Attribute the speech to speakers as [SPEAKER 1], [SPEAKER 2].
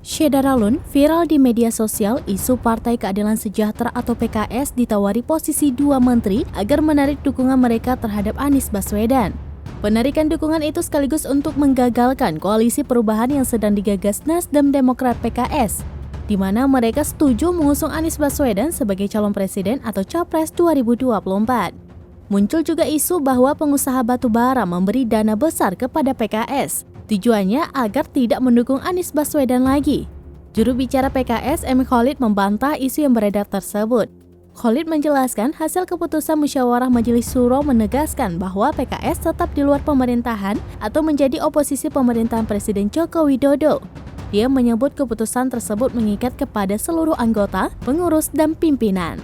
[SPEAKER 1] Syedaralun viral di media sosial isu Partai Keadilan Sejahtera atau PKS ditawari posisi 2 menteri agar menarik dukungan mereka terhadap Anies Baswedan. Penarikan dukungan itu sekaligus untuk menggagalkan koalisi perubahan yang sedang digagas Nasdem Demokrat PKS, di mana mereka setuju mengusung Anies Baswedan sebagai calon presiden atau capres 2024. Muncul juga isu bahwa pengusaha batubara memberi dana besar kepada PKS. Tujuannya agar tidak mendukung Anies Baswedan lagi. Juru bicara PKS, M. Khalid membantah isu yang beredar tersebut. Khalid menjelaskan hasil keputusan musyawarah Majelis Syuro menegaskan bahwa PKS tetap di luar pemerintahan atau menjadi oposisi pemerintahan Presiden Joko Widodo. Dia menyebut keputusan tersebut mengikat kepada seluruh anggota, pengurus, dan pimpinan.